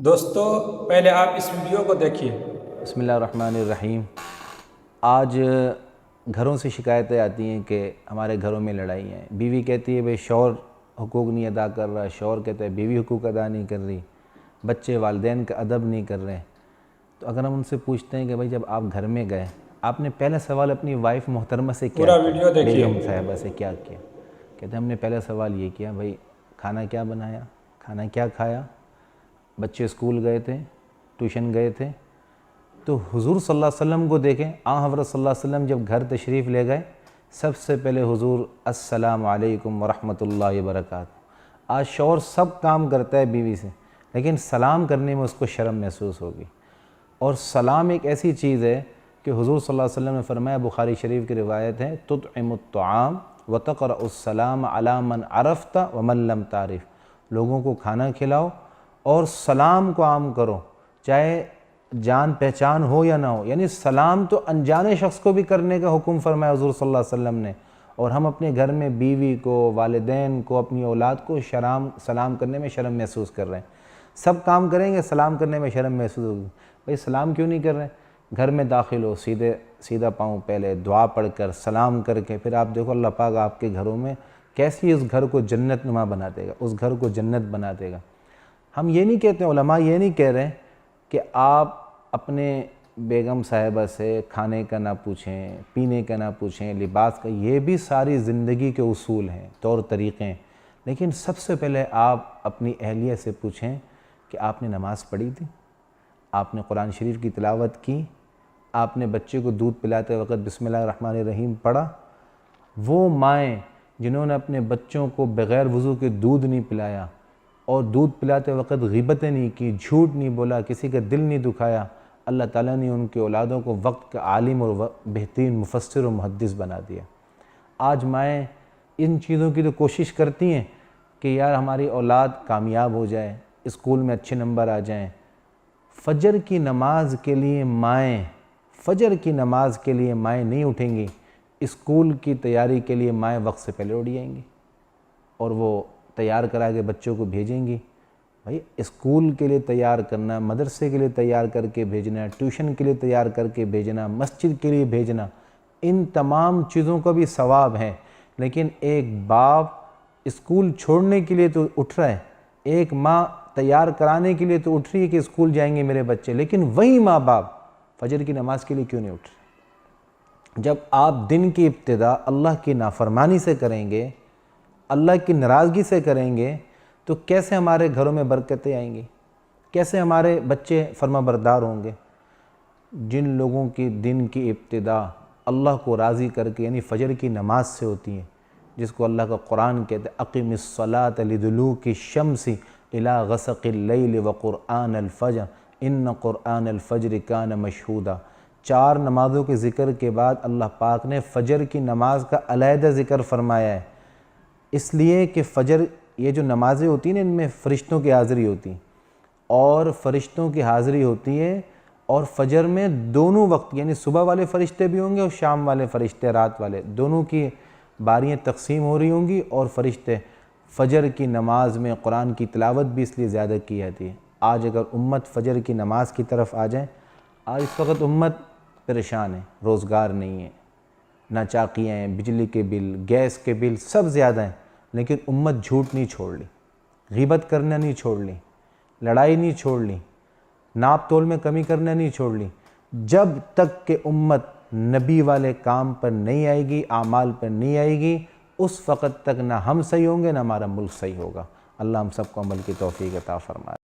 دوستو پہلے آپ اس ویڈیو کو دیکھیے۔ بسم اللہ الرحمن الرحیم۔ آج گھروں سے شکایتیں آتی ہیں کہ ہمارے گھروں میں لڑائی ہیں۔ بیوی کہتی ہے بھئی شوہر حقوق نہیں ادا کر رہا، شوہر کہتا ہے بیوی حقوق ادا نہیں کر رہی، بچے والدین کا ادب نہیں کر رہے۔ تو اگر ہم ان سے پوچھتے ہیں کہ بھئی جب آپ گھر میں گئے، آپ نے پہلا سوال اپنی وائف محترمہ سے کیا پورا کیا؟ ویڈیو دیکھیے۔ بیگم صاحبہ سے کیا کیا؟ کہتے ہیں ہم نے پہلا سوال یہ کیا بھئی کھانا کیا بنایا، کھانا کیا کھایا، بچے اسکول گئے تھے، ٹیوشن گئے تھے۔ تو حضور صلی اللہ علیہ وسلم کو دیکھیں، حضرت صلی اللہ علیہ وسلم جب گھر تشریف لے گئے، سب سے پہلے حضور السلام علیکم ورحمۃ اللہ وبرکاتہ۔ آج شوہر سب کام کرتا ہے بیوی سے، لیکن سلام کرنے میں اس کو شرم محسوس ہوگی۔ اور سلام ایک ایسی چیز ہے کہ حضور صلی اللہ علیہ وسلم نے فرمایا، بخاری شریف کی روایت ہے، تطعم الطعام وتقرأ السلام علی من عرفت ومن لم تعرف۔ لوگوں کو کھانا کھلاؤ اور سلام کو عام کرو، چاہے جان پہچان ہو یا نہ ہو، یعنی سلام تو انجانے شخص کو بھی کرنے کا حکم فرمایا حضور صلی اللہ علیہ وسلم نے۔ اور ہم اپنے گھر میں بیوی کو، والدین کو، اپنی اولاد کو سلام کرنے میں شرم محسوس کر رہے ہیں۔ سب کام کریں گے، سلام کرنے میں شرم محسوس ہوگی۔ بھئی سلام کیوں نہیں کر رہے؟ گھر میں داخل ہو، سیدھا پاؤں پہلے دعا پڑھ کر سلام کر کے پھر آپ دیکھو اللہ پاک آپ کے گھروں میں کیسی اس گھر کو جنت نما بنا دے گا، اس گھر کو جنت بنا دے گا۔ ہم یہ نہیں کہتے، علماء یہ نہیں کہہ رہے کہ آپ اپنے بیگم صاحبہ سے کھانے کا نہ پوچھیں، پینے کا نہ پوچھیں، لباس کا، یہ بھی ساری زندگی کے اصول ہیں، طور طریقے ہیں۔ لیکن سب سے پہلے آپ اپنی اہلیہ سے پوچھیں کہ آپ نے نماز پڑھی تھی، آپ نے قرآن شریف کی تلاوت کی، آپ نے بچے کو دودھ پلاتے وقت بسم اللہ الرحمن الرحیم پڑھا۔ وہ مائیں جنہوں نے اپنے بچوں کو بغیر وضو کے دودھ نہیں پلایا اور دودھ پلاتے وقت غیبتیں نہیں کی، جھوٹ نہیں بولا، کسی کا دل نہیں دکھایا، اللہ تعالیٰ نے ان کے اولادوں کو وقت کا عالم اور بہترین مفسر و محدث بنا دیا۔ آج مائیں ان چیزوں کی تو کوشش کرتی ہیں کہ یار ہماری اولاد کامیاب ہو جائے، اسکول میں اچھے نمبر آ جائیں۔ فجر کی نماز کے لیے مائیں نہیں اٹھیں گی، اسکول کی تیاری کے لیے مائیں وقت سے پہلے اٹھ جائیں گی اور وہ تیار کرا کے بچوں کو بھیجیں گی۔ بھائی اسکول کے لیے تیار کرنا، مدرسے کے لیے تیار کر کے بھیجنا، ٹیوشن کے لیے تیار کر کے بھیجنا، مسجد کے لیے بھیجنا، ان تمام چیزوں کا بھی ثواب ہے۔ لیکن ایک باپ اسکول چھوڑنے کے لیے تو اٹھ رہا ہے، ایک ماں تیار کرانے کے لیے تو اٹھ رہی ہے کہ اسکول جائیں گے میرے بچے، لیکن وہی ماں باپ فجر کی نماز کے لیے کیوں نہیں اٹھ رہے؟ جب آپ دن کی ابتدا اللہ کی نافرمانی سے کریں گے، اللہ کی ناراضگی سے کریں گے، تو کیسے ہمارے گھروں میں برکتیں آئیں گی؟ کیسے ہمارے بچے فرما بردار ہوں گے؟ جن لوگوں کی دن کی ابتدا اللہ کو راضی کر کے یعنی فجر کی نماز سے ہوتی ہے، جس کو اللہ کا قرآن کہتے ہیں اقم الصلاۃ لدلوک الشمس الی غسق اللیل وقرآن الفجر ان قرآن الفجر کان مشہودا۔ 4 نمازوں کے ذکر کے بعد اللہ پاک نے فجر کی نماز کا علیحدہ ذکر فرمایا ہے، اس لیے کہ فجر یہ جو نمازیں ہوتی ہیں ان میں فرشتوں کی حاضری ہوتی ہے اور فرشتوں کی حاضری ہوتی ہے، اور فجر میں دونوں وقت یعنی صبح والے فرشتے بھی ہوں گے اور شام والے فرشتے، رات والے، دونوں کی باریاں تقسیم ہو رہی ہوں گی، اور فرشتے فجر کی نماز میں قرآن کی تلاوت بھی اس لیے زیادہ کی جاتی ہے۔ آج اگر امت فجر کی نماز کی طرف آ جائیں، آج اس وقت امت پریشان ہے، روزگار نہیں ہے، ناچاقیاں ہیں، بجلی کے بل، گیس کے بل سب زیادہ ہیں، لیکن امت جھوٹ نہیں چھوڑ لی، غیبت کرنا نہیں چھوڑ لی، لڑائی نہیں چھوڑ لی، ناپ تول میں کمی کرنا نہیں چھوڑ لی۔ جب تک کہ امت نبی والے کام پر نہیں آئے گی، اعمال پر نہیں آئے گی، اس وقت تک نہ ہم صحیح ہوں گے نہ ہمارا ملک صحیح ہوگا۔ اللہ ہم سب کو عمل کی توفیق عطا فرمائے۔